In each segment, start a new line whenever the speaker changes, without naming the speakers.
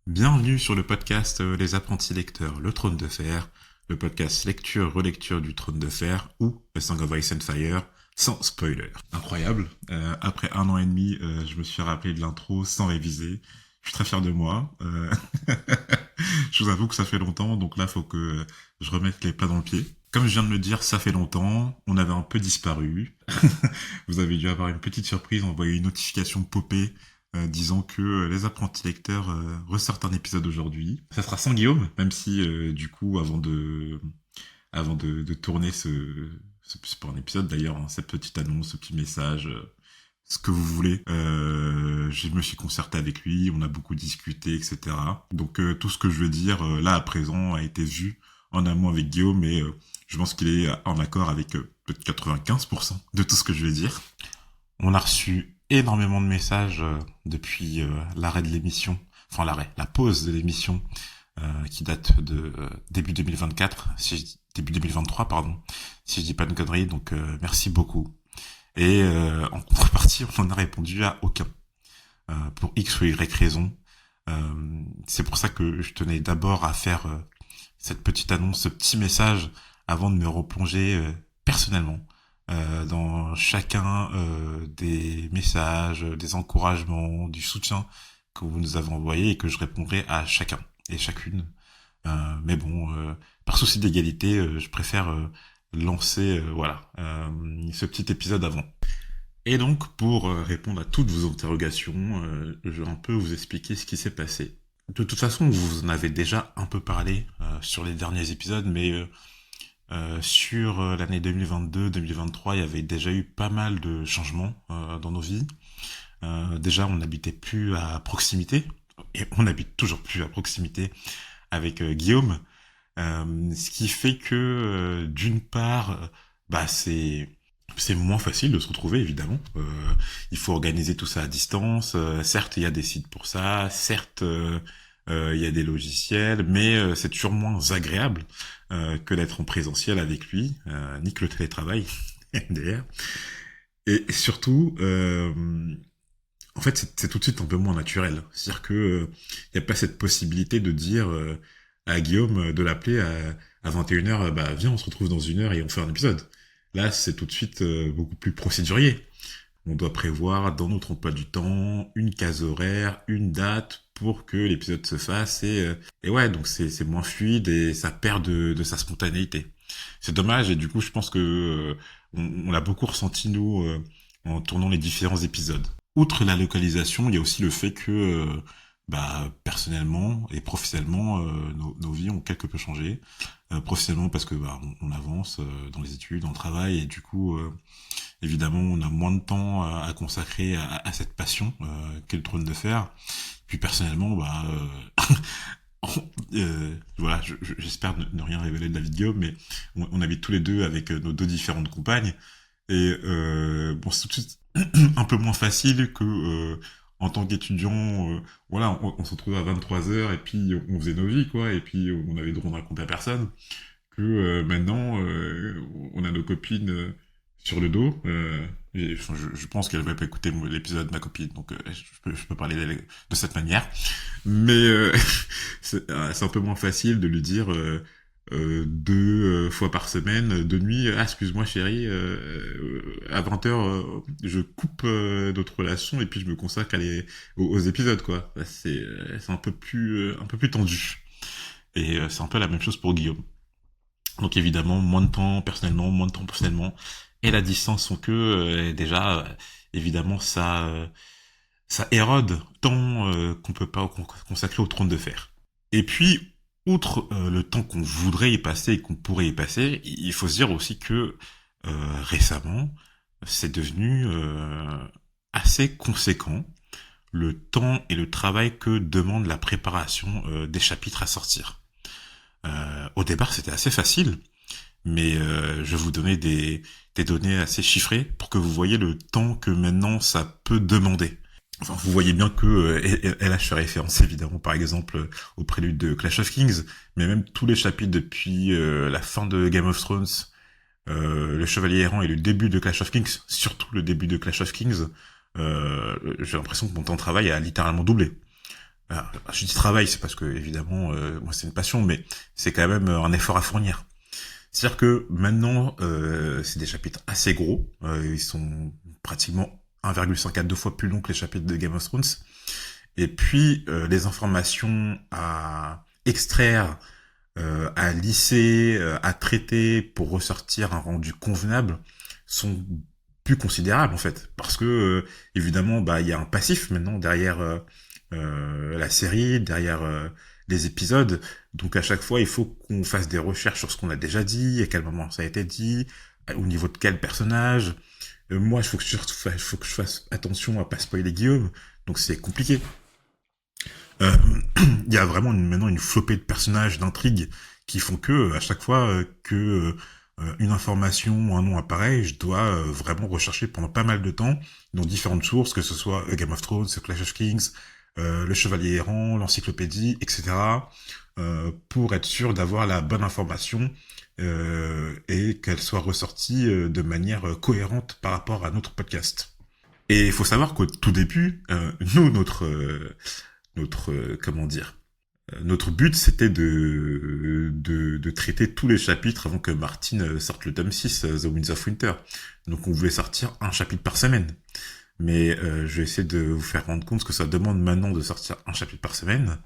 Bienvenue sur le podcast Les apprentis lecteurs, le trône de fer, le podcast lecture-relecture du trône de fer ou A Song of Ice and Fire, sans spoiler. Incroyable, après 1 an et demi, je me suis rappelé de l'intro sans réviser. Je suis très fier de moi. Je vous avoue que ça fait longtemps, donc là, faut que je remette les plats dans le pied. Comme je viens de le dire, ça fait longtemps, on avait un peu disparu. Vous avez dû avoir une petite surprise, envoyer une notification popée disant que les apprentis lecteurs ressortent un épisode aujourd'hui. Ça sera sans Guillaume, même si du coup, avant de tourner c'est pas un épisode d'ailleurs, hein, cette petite annonce, ce petit message, ce que vous voulez. Je me suis concerté avec lui, on a beaucoup discuté, etc. Donc tout ce que je veux dire là à présent a été vu en amont avec Guillaume et je pense qu'il est en accord avec peut-être 95% de tout ce que je vais dire. On a reçu énormément de messages depuis l'arrêt de l'émission, enfin la pause de l'émission qui date de début 2024, début 2023 pardon, si je dis pas de conneries, donc merci beaucoup. Et en contrepartie, on n'en a répondu à aucun, pour X ou Y raison. C'est pour ça que je tenais d'abord à faire cette petite annonce, ce petit message, avant de me replonger personnellement dans chacun des messages, des encouragements, du soutien que vous nous avez envoyé et que je répondrai à chacun et chacune. Mais bon, par souci d'égalité, je préfère lancer ce petit épisode avant. Et donc, pour répondre à toutes vos interrogations, je vais un peu vous expliquer ce qui s'est passé. De toute façon, vous en avez déjà un peu parlé sur les derniers épisodes, mais sur l'année 2022-2023, il y avait déjà eu pas mal de changements dans nos vies. Déjà, on n'habitait plus à proximité, et on n'habite toujours plus à proximité avec Guillaume, ce qui fait que d'une part, c'est moins facile de se retrouver évidemment. Il faut organiser tout ça à distance. Certes, il y a des sites pour ça. Certes, il y a des logiciels, mais c'est toujours moins agréable que d'être en présentiel avec lui. Nique le télétravail, MDR. Et surtout, en fait, c'est tout de suite un peu moins naturel. C'est-à-dire que il y a pas cette possibilité de dire à Guillaume de l'appeler à 21h, bah viens, on se retrouve dans 1 heure et on fait un épisode. Là, c'est tout de suite beaucoup plus procédurier. On doit prévoir dans notre emploi du temps une case horaire, une date pour que l'épisode se fasse et ouais, donc c'est moins fluide et ça perd de sa spontanéité. C'est dommage et du coup, je pense que on l'a beaucoup ressenti nous en tournant les différents épisodes. Outre la localisation, il y a aussi le fait que personnellement et professionnellement, nos vies ont quelque peu changé. Professionnellement parce que on avance dans les études, dans le travail et du coup évidemment on a moins de temps à consacrer à cette passion qu'est le trône de fer. Puis personnellement voilà, j'espère ne rien révéler de la vidéo, mais on habite tous les deux avec nos deux différentes compagnes et bon c'est tout de suite un peu moins facile que en tant qu'étudiant, voilà, on se retrouvait à 23h et puis on faisait nos vies, quoi, et puis on avait le droit de raconter à personne, que maintenant, on a nos copines sur le dos. Je pense qu'elle va pas écouter l'épisode de ma copine, donc je peux parler d'elle de cette manière. Mais c'est un peu moins facile de lui dire 2 fois par semaine de nuit, ah excuse-moi chérie, à 20h je coupe notre relation et puis je me consacre aux épisodes, quoi. C'est un peu plus tendu et c'est un peu la même chose pour Guillaume. Donc évidemment moins de temps personnellement, moins de temps professionnellement et la distance font que déjà évidemment ça érode le temps qu'on peut pas consacrer au trône de fer. Et puis, outre le temps qu'on voudrait y passer et qu'on pourrait y passer, il faut se dire aussi que récemment, c'est devenu assez conséquent le temps et le travail que demande la préparation des chapitres à sortir. Au départ, c'était assez facile, mais je vais vous donner des données assez chiffrées pour que vous voyez le temps que maintenant ça peut demander. Enfin, vous voyez bien que LH fait référence évidemment par exemple au prélude de Clash of Kings, mais même tous les chapitres depuis la fin de Game of Thrones, le Chevalier Errant et le début de Clash of Kings, surtout le début de Clash of Kings, j'ai l'impression que mon temps de travail a littéralement doublé. Alors, je dis travail, c'est parce que évidemment, moi c'est une passion, mais c'est quand même un effort à fournir. C'est-à-dire que maintenant, c'est des chapitres assez gros. Ils sont pratiquement 1,5 à 2 fois plus longs que les chapitres de Game of Thrones. Et puis, les informations à extraire, à lisser, à traiter pour ressortir un rendu convenable sont plus considérables en fait. Parce que, évidemment, bah, il y a un passif maintenant derrière la série, derrière les épisodes. Donc à chaque fois, il faut qu'on fasse des recherches sur ce qu'on a déjà dit, à quel moment ça a été dit, au niveau de quel personnage. Moi, il faut que je fasse attention à pas spoiler Guillaume, donc c'est compliqué. Euh, Il y a vraiment maintenant une flopée de personnages, d'intrigues, qui font que à chaque fois que une information ou un nom apparaît, je dois vraiment rechercher pendant pas mal de temps dans différentes sources, que ce soit Game of Thrones, Clash of Kings, le Chevalier errant, l'encyclopédie, etc., pour être sûr d'avoir la bonne information et qu'elle soit ressortie de manière cohérente par rapport à notre podcast. Et il faut savoir qu'au tout début, nous, comment dire, notre but c'était de traiter tous les chapitres avant que Martin sorte le tome 6, The Winds of Winter. Donc on voulait sortir un chapitre par semaine. Mais je vais essayer de vous faire rendre compte que ça demande maintenant de sortir un chapitre par semaine.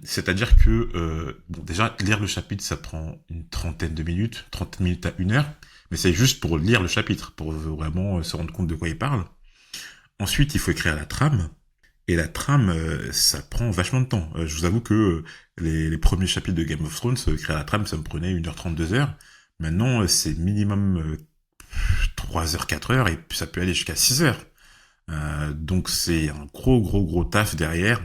C'est-à-dire que, bon, déjà, lire le chapitre, ça prend une trentaine de minutes, 30 minutes à 1 heure, mais c'est juste pour lire le chapitre, pour vraiment se rendre compte de quoi il parle. Ensuite, il faut écrire la trame, et la trame, ça prend vachement de temps. Je vous avoue que les premiers chapitres de Game of Thrones, écrire la trame, ça me prenait 1 heure 30, 2 heures. Maintenant, c'est minimum 3 heures, 4 heures, et puis ça peut aller jusqu'à 6 heures. Donc c'est un gros taf derrière.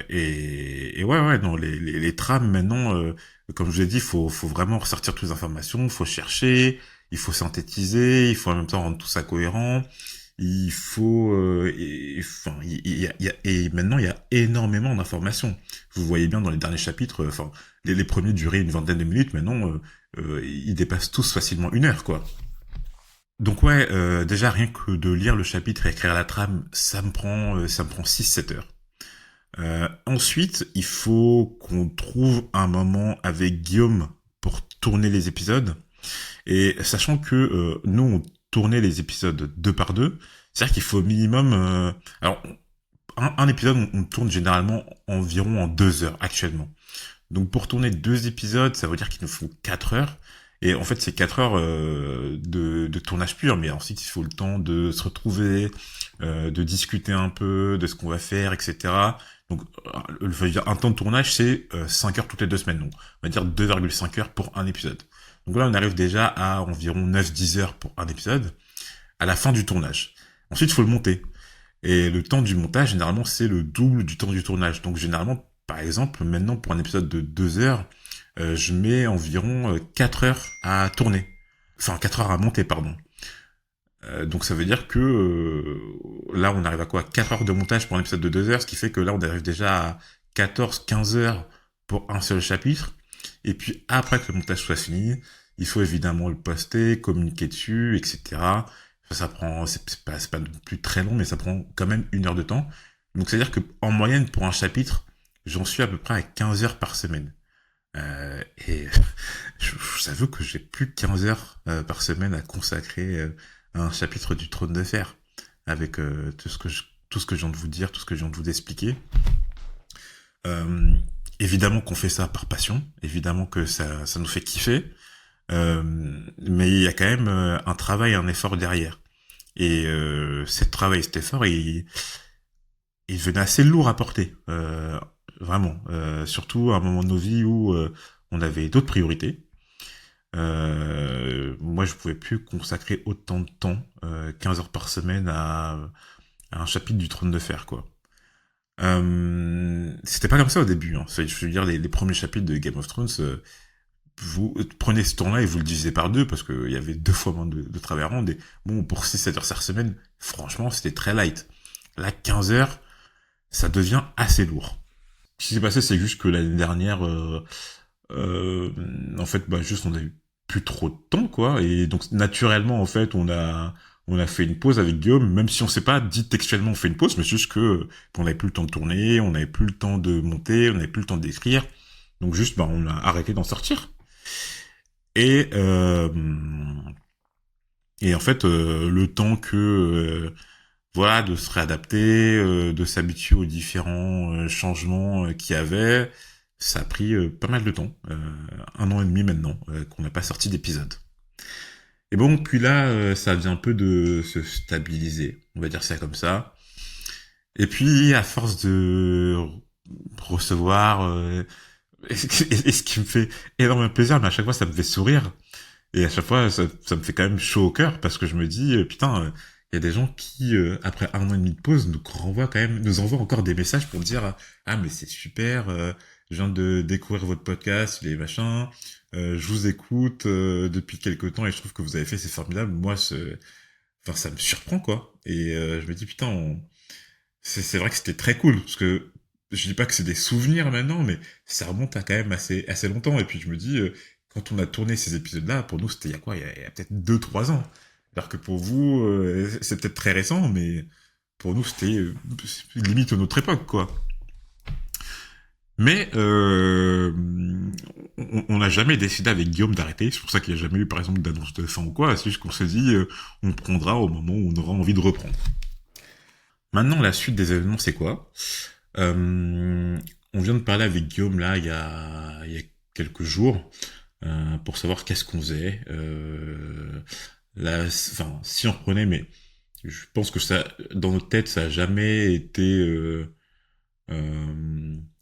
Et ouais, non, les trames maintenant, comme je vous ai dit, faut vraiment ressortir toutes les informations, faut chercher, il faut synthétiser, il faut en même temps rendre tout ça cohérent. Il faut, enfin, et maintenant il y a énormément d'informations. Vous voyez bien dans les derniers chapitres, enfin, les premiers duraient une vingtaine de minutes, maintenant ils dépassent tous facilement 1 heure, quoi. Donc ouais, déjà rien que de lire le chapitre et écrire la trame, ça me prend 6 7 heures. Ensuite, il faut qu'on trouve un moment avec Guillaume pour tourner les épisodes. Et sachant que nous, on tournait les épisodes 2 par 2, c'est-à-dire qu'il faut au minimum... alors, un épisode, on tourne généralement environ en 2 heures actuellement. Donc pour tourner 2 épisodes, ça veut dire qu'il nous faut 4 heures. Et en fait, c'est 4 heures de tournage pur, mais ensuite, il faut le temps de se retrouver, de discuter un peu de ce qu'on va faire, etc. Donc, un temps de tournage, c'est 5 heures toutes les 2 semaines. Donc, on va dire 2,5 heures pour un épisode. Donc là, on arrive déjà à environ 9-10 heures pour un épisode, à la fin du tournage. Ensuite, il faut le monter. Et le temps du montage, généralement, c'est le double du temps du tournage. Donc, généralement, par exemple, maintenant, pour un épisode de 2 heures, je mets environ 4 heures à tourner. Enfin, 4 heures à monter, pardon. Donc ça veut dire que là, on arrive à quoi? 4 heures de montage pour un épisode de 2 heures, ce qui fait que là, on arrive déjà à 14-15 heures pour un seul chapitre. Et puis, après que le montage soit fini, il faut évidemment le poster, communiquer dessus, etc. Ça prend, c'est pas non plus très long, mais ça prend quand même 1 heure de temps. Donc c'est-à-dire que en moyenne, pour un chapitre, j'en suis à peu près à 15 heures par semaine. Et je t'avoue que j'ai plus de 15 heures par semaine à consacrer à un chapitre du Trône de Fer, avec tout ce que je viens de vous dire, tout ce que je viens de vous expliquer. Euh, Évidemment qu'on fait ça par passion, évidemment que ça nous fait kiffer, mais il y a quand même un travail, un effort derrière. Et ce travail, cet effort, il devenait assez lourd à porter, vraiment. Surtout à un moment de nos vies où on avait d'autres priorités. Moi, je pouvais plus consacrer autant de temps, 15 heures par semaine, à un chapitre du Trône de Fer, quoi. C'était pas comme ça au début. Hein. Je veux dire, les premiers chapitres de Game of Thrones, vous prenez ce temps-là et vous le divisez par 2 parce qu'il y avait 2 fois moins de travail à rendre. Et bon, pour 6-7 heures par semaine, franchement, c'était très light. Là, 15 heures, ça devient assez lourd. Ce qui s'est passé, c'est juste que l'année dernière, en fait, bah, juste on a eu plus trop de temps, quoi. Et donc, naturellement, en fait, on a fait une pause avec Guillaume, même si on s'est pas dit textuellement on fait une pause, mais c'est juste que on n'avait plus le temps de tourner, on n'avait plus le temps de monter, on n'avait plus le temps d'écrire. Donc juste, on a arrêté d'en sortir. Et et en fait, le temps que voilà, de se réadapter, de s'habituer aux différents changements qu'il y avait, ça a pris pas mal de temps, 1 an et demi maintenant, qu'on n'a pas sorti d'épisode. Et bon, puis là, ça vient un peu de se stabiliser, on va dire ça comme ça. Et puis, à force de recevoir, et ce qui me fait énormément plaisir, mais à chaque fois, ça me fait sourire. Et à chaque fois, ça me fait quand même chaud au cœur, parce que je me dis, putain, il y a des gens qui, après 1 an et demi de pause, nous envoient encore des messages pour dire, ah, mais c'est super, je viens de découvrir votre podcast, les machins, je vous écoute depuis quelques temps et je trouve que vous avez fait, c'est formidable. Moi, enfin, ça me surprend, quoi. Et je me dis, putain, c'est vrai que c'était très cool, parce que je dis pas que c'est des souvenirs maintenant, mais ça remonte à quand même assez longtemps. Et puis je me dis, quand on a tourné ces épisodes-là, pour nous, c'était il y a quoi? Il y a peut-être 2, 3 ans. Alors que pour vous, c'est peut-être très récent, mais pour nous, c'était limite notre époque, quoi. Mais on n'a jamais décidé avec Guillaume d'arrêter. C'est pour ça qu'il n'y a jamais eu, par exemple, d'annonce de fin ou quoi. C'est juste qu'on s'est dit, on prendra au moment où on aura envie de reprendre. Maintenant, la suite des événements, c'est quoi? On vient de parler avec Guillaume là il y a quelques jours pour savoir qu'est-ce qu'on faisait. Là, enfin, si on reprenait, mais je pense que ça, dans notre tête, ça a jamais été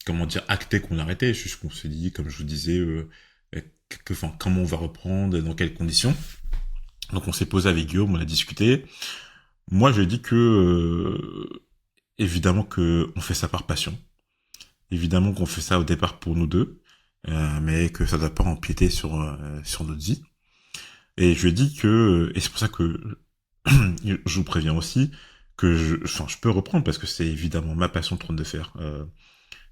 comment dire acté qu'on arrêtait. C'est juste qu'on s'est dit, comme je vous disais, enfin, comment on va reprendre, dans quelles conditions. Donc on s'est posé avec Guillaume, on a discuté. Moi, j'ai dit que évidemment que on fait ça par passion. Évidemment qu'on fait ça au départ pour nous deux, mais que ça doit pas empiéter sur notre vie. Et je lui ai dit que, et c'est pour ça que je vous préviens aussi, que je peux reprendre parce que c'est évidemment ma passion de de faire.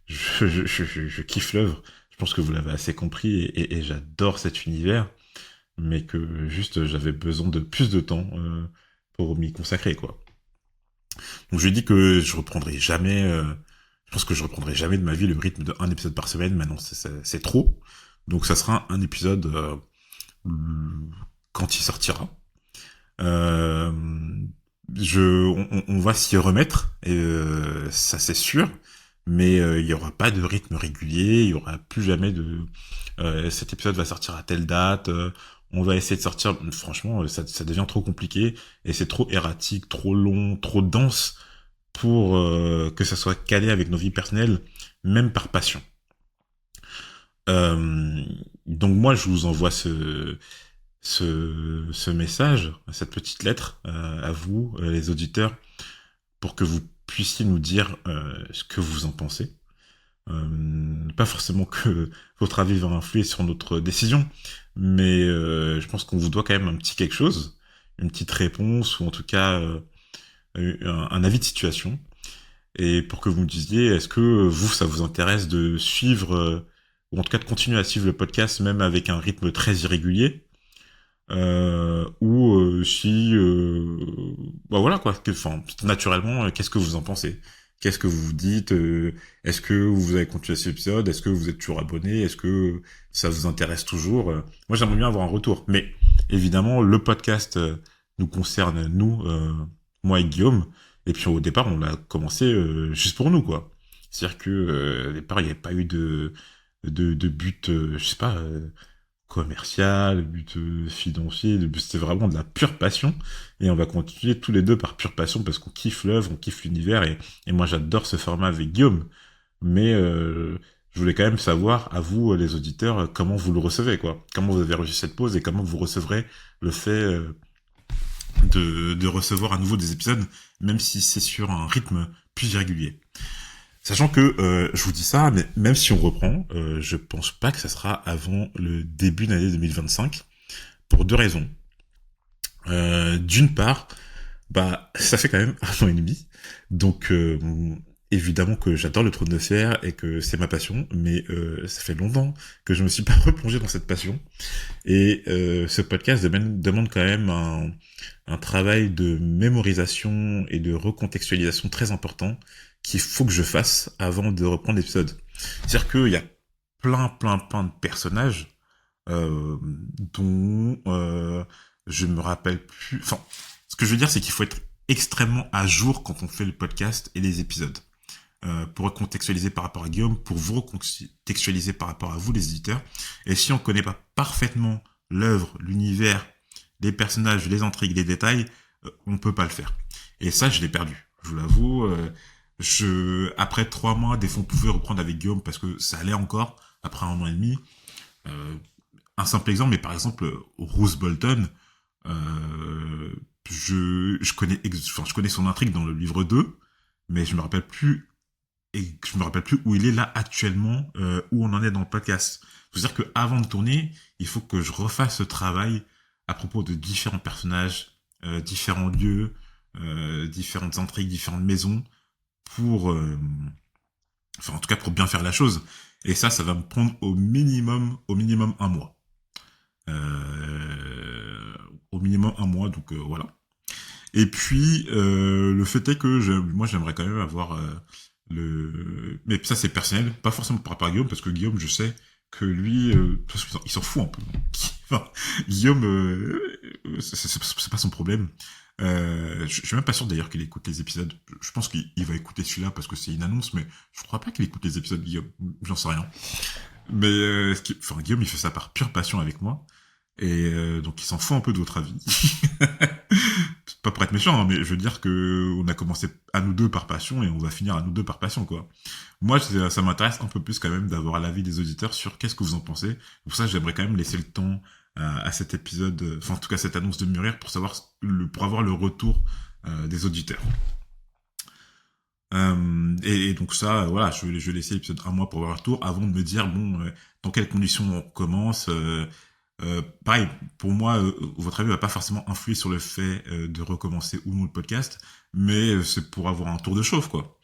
Je kiffe l'œuvre. Je pense que vous l'avez assez compris et j'adore cet univers, mais que juste j'avais besoin de plus de temps pour m'y consacrer, quoi. Donc je lui ai dit que je reprendrai jamais. Je pense que je reprendrai jamais de ma vie le rythme de un épisode par semaine. Maintenant, c'est trop. Donc ça sera un épisode quand il sortira. Euh, on va s'y remettre, et ça c'est sûr. Mais il y aura pas de rythme régulier. Il y aura plus jamais de. Cet épisode va sortir à telle date. On va essayer de sortir. Franchement, ça devient trop compliqué et c'est trop erratique, trop long, trop dense pour que ça soit calé avec nos vies personnelles, même par passion. Donc moi, je vous envoie ce message, cette petite lettre à vous, les auditeurs, pour que vous puissiez nous dire ce que vous en pensez. Pas forcément que votre avis va influer sur notre décision, mais je pense qu'on vous doit quand même un petit quelque chose, une petite réponse, ou en tout cas un avis de situation. Et pour que vous me disiez, est-ce que vous, ça vous intéresse de suivre, ou en tout cas de continuer à suivre le podcast, même avec un rythme très irrégulier, ou si, bah voilà quoi, enfin, naturellement, qu'est-ce que vous en pensez? Qu'est-ce que vous vous dites? Est-ce que vous avez continué cet épisode? Est-ce que vous êtes toujours abonné? Est-ce que ça vous intéresse toujours? Moi, j'aimerais bien avoir un retour. Mais évidemment, le podcast nous concerne, nous, moi et Guillaume. Et puis au départ, on l'a commencé juste pour nous, quoi. C'est-à-dire que au départ, il n'y avait pas eu de but, je sais pas, commercial, but financier. C'était vraiment de la pure passion. Et on va continuer tous les deux par pure passion parce qu'on kiffe l'œuvre, on kiffe l'univers. Et moi, j'adore ce format avec Guillaume. Mais je voulais quand même savoir, à vous, les auditeurs, comment vous le recevez, quoi. Comment vous avez reçu cette pause et comment vous recevrez le fait de recevoir à nouveau des épisodes, même si c'est sur un rythme plus irrégulier. Sachant que je vous dis ça, mais même si on reprend, je pense pas que ça sera avant le début de l'année 2025, pour 2 raisons. D'une part, bah ça fait quand même 1 an et demi, donc évidemment que j'adore le trône de fer et que c'est ma passion, mais ça fait longtemps que je me suis pas replongé dans cette passion. Et ce podcast demande quand même un travail de mémorisation et de recontextualisation très important qu'il faut que je fasse avant de reprendre l'épisode. C'est-à-dire qu'il y a plein de personnages dont je me rappelle plus. Enfin, ce que je veux dire, c'est qu'il faut être extrêmement à jour quand on fait le podcast et les épisodes. Pour recontextualiser par rapport à Guillaume, pour vous recontextualiser par rapport à vous, les éditeurs. Et si on connaît pas parfaitement l'œuvre, l'univers, les personnages, les intrigues, les détails, on peut pas le faire. Et ça, je l'ai perdu. Je vous l'avoue. Après 3 mois, des fois, on pouvait reprendre avec Guillaume parce que ça allait encore. Après 1 an et demi, euh, un simple exemple, mais par exemple, Roose Bolton, euh, je connais son intrigue dans le livre 2, mais je me rappelle plus où il est là actuellement, où on en est dans le podcast. C'est-à-dire que avant de tourner, il faut que je refasse ce travail à propos de différents personnages, différents lieux, différentes intrigues, différentes maisons, pour, enfin en tout cas pour bien faire la chose. Et ça va me prendre au minimum 1 mois. Au minimum 1 mois, donc voilà. Et puis le fait est que moi j'aimerais quand même avoir mais ça c'est personnel, pas forcément par rapport à Guillaume, parce que Guillaume, je sais que lui, parce qu'il s'en fout un peu. Enfin, Guillaume, c'est pas son problème. Je suis même pas sûr d'ailleurs qu'il écoute les épisodes. Je pense qu'il va écouter celui-là parce que c'est une annonce, mais je crois pas qu'il écoute les épisodes, Guillaume. J'en sais rien. Mais enfin, Guillaume, il fait ça par pure passion avec moi. Et donc il s'en fout un peu de votre avis. Pas pour être méchant, hein, mais je veux dire que on a commencé à nous deux par passion et on va finir à nous deux par passion, quoi. Moi, ça m'intéresse un peu plus quand même d'avoir l'avis des auditeurs sur qu'est-ce que vous en pensez. Pour ça, j'aimerais quand même laisser le temps à cet épisode, enfin en tout cas cette annonce de mûrir pour savoir pour avoir le retour des auditeurs. Et donc ça, voilà, je vais laisser l'épisode 1 mois pour avoir le retour avant de me dire bon, dans quelles conditions on commence. Pareil, pour moi, votre avis va pas forcément influer sur le fait de recommencer ou non le podcast, mais c'est pour avoir un tour de chauffe, quoi.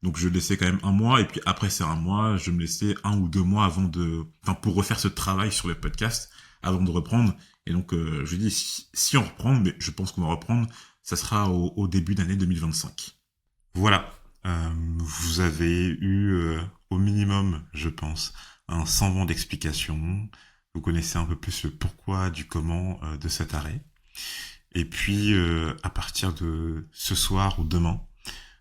Donc je laissais quand même 1 mois, et puis après ces 1 mois, je me laissais 1 ou 2 mois enfin pour refaire ce travail sur le podcast avant de reprendre. Et donc je dis si on reprend, mais je pense qu'on va reprendre, ça sera au début d'année 2025. Voilà. Vous avez eu au minimum, je pense, un semblant d'explication. Vous connaissez un peu plus le pourquoi du comment de cet arrêt. Et puis, à partir de ce soir ou demain,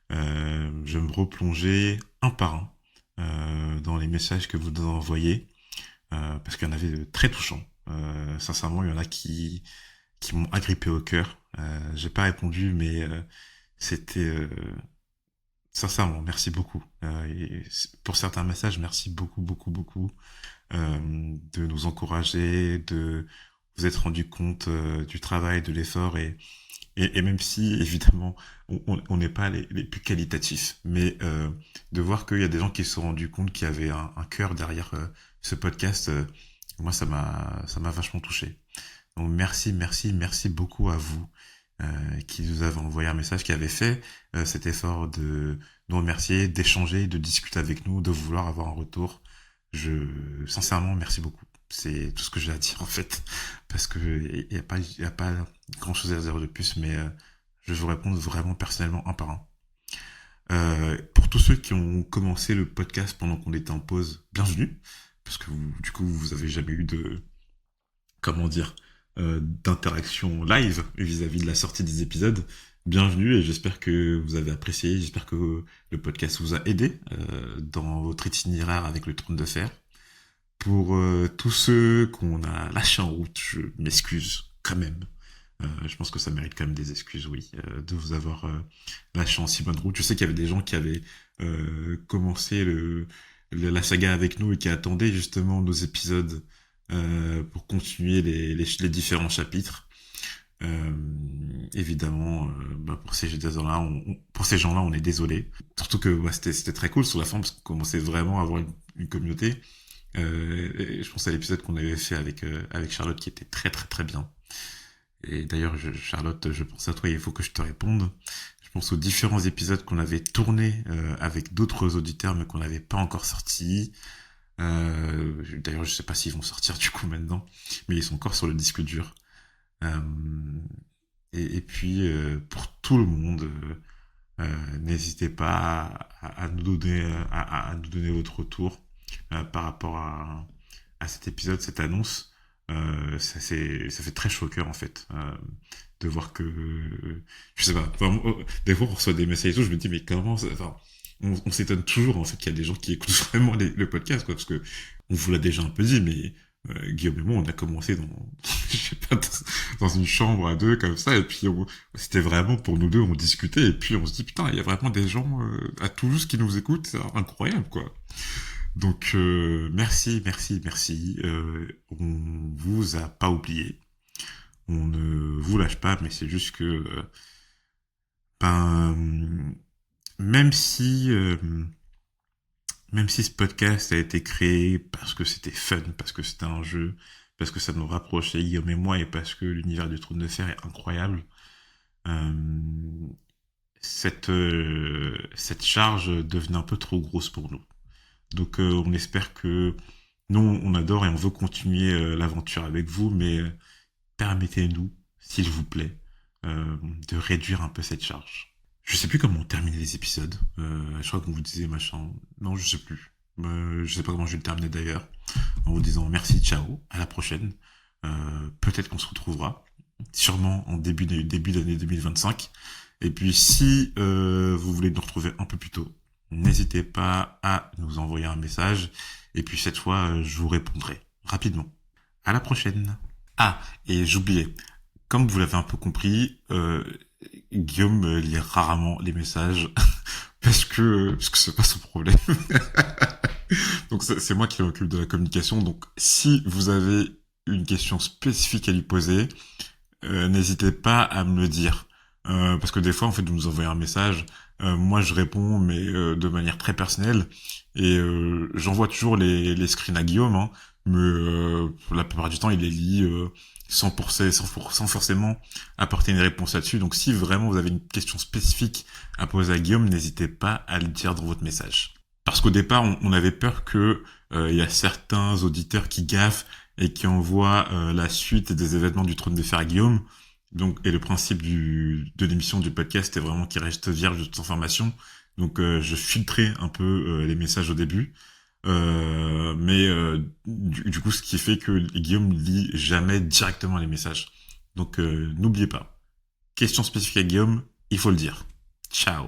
je vais me replonger un par un dans les messages que vous envoyez, parce qu'il y en avait de très touchants. Sincèrement, il y en a qui m'ont agrippé au cœur. J'ai pas répondu, mais c'était sincèrement, merci beaucoup. Et pour certains messages, merci beaucoup de nous encourager, de vous être rendu compte du travail, de l'effort et même si évidemment on n'est pas les plus qualitatifs, mais de voir qu'il y a des gens qui se sont rendus compte qu'il y avait un cœur derrière ce podcast, moi ça m'a vachement touché. Donc merci beaucoup à vous qui nous avez envoyé un message, qui avait fait cet effort de nous remercier, d'échanger, de discuter avec nous, de vouloir avoir un retour. Sincèrement, merci beaucoup. C'est tout ce que j'ai à dire en fait, parce que il y a pas grand chose à dire de plus, mais je vais vous répondre vraiment personnellement un par un. Pour tous ceux qui ont commencé le podcast pendant qu'on était en pause, bienvenue, parce que du coup vous avez jamais eu de, comment dire, d'interaction live vis-à-vis de la sortie des épisodes. Bienvenue et j'espère que vous avez apprécié, j'espère que le podcast vous a aidé dans votre itinéraire avec le trône de fer. Pour tous ceux qu'on a lâchés en route, je m'excuse quand même. Je pense que ça mérite quand même des excuses, oui, de vous avoir lâché en si bonne route. Je sais qu'il y avait des gens qui avaient commencé la saga avec nous et qui attendaient justement nos épisodes pour continuer les différents chapitres. Évidemment, pour ces gens-là, on est désolé. Surtout que c'était très cool sur la fin parce qu'on commençait vraiment à avoir une communauté. Et je pense à l'épisode qu'on avait fait avec Charlotte qui était très bien. Et d'ailleurs, Charlotte, je pense à toi, il faut que je te réponde. Je pense aux différents épisodes qu'on avait tournés avec d'autres auditeurs mais qu'on n'avait pas encore sortis. D'ailleurs, je sais pas s'ils vont sortir du coup maintenant, mais ils sont encore sur le disque dur. Euh, et puis pour tout le monde, n'hésitez pas à nous donner à nous donner votre retour par rapport à cet épisode, cette annonce. Ça fait très choqueur en fait de voir que je sais pas. Enfin, des fois on reçoit des messages et tout, je me dis mais comment ça, enfin, on s'étonne toujours en fait qu'il y a des gens qui écoutent vraiment le podcast quoi, parce que on vous l'a déjà un peu dit, mais Guillaume et moi on a commencé dans je sais pas dans une chambre à deux comme ça et puis c'était vraiment pour nous deux on discutait et puis on se dit putain il y a vraiment des gens à Toulouse qui nous écoutent, c'est incroyable quoi. Donc merci, merci, merci. On vous a pas oublié. On ne vous lâche pas, mais c'est juste que ben même si même si ce podcast a été créé parce que c'était fun, parce que c'était un jeu, parce que ça nous rapprochait Guillaume et moi et parce que l'univers du Trône de Fer est incroyable, euh, cette charge devenait un peu trop grosse pour nous. Donc on espère que nous on adore et on veut continuer l'aventure avec vous, mais permettez-nous, s'il vous plaît, de réduire un peu cette charge. Je sais plus comment on terminait les épisodes. Je crois qu'on vous disait machin. Non, je sais plus. Je sais pas comment je vais le terminer d'ailleurs. En vous disant merci, ciao, à la prochaine. Peut-être qu'on se retrouvera. Sûrement en début d'année 2025. Et puis si vous voulez nous retrouver un peu plus tôt, n'hésitez pas à nous envoyer un message. Et puis cette fois, je vous répondrai rapidement. À la prochaine. Ah, et j'oubliais. Comme vous l'avez un peu compris, Guillaume lit rarement les messages parce que c'est pas son problème. Donc c'est moi qui m'occupe de la communication. Donc si vous avez une question spécifique à lui poser, n'hésitez pas à me le dire. Parce que des fois, en fait, vous nous envoyez un message, moi je réponds, mais de manière très personnelle, et j'envoie toujours les screens à Guillaume, hein, mais la plupart du temps, il les lit sans forcément apporter une réponse là-dessus. Donc si vraiment vous avez une question spécifique à poser à Guillaume, n'hésitez pas à le dire dans votre message. Parce qu'au départ, on avait peur que il y a certains auditeurs qui gaffent et qui envoient la suite des événements du Trône de Fer à Guillaume. Donc, et le principe de l'émission du podcast est vraiment qu'il reste vierge de toute information. Donc, je filtrais un peu les messages au début. Du coup, ce qui fait que Guillaume lit jamais directement les messages. Donc, n'oubliez pas. Question spécifique à Guillaume, il faut le dire. Ciao.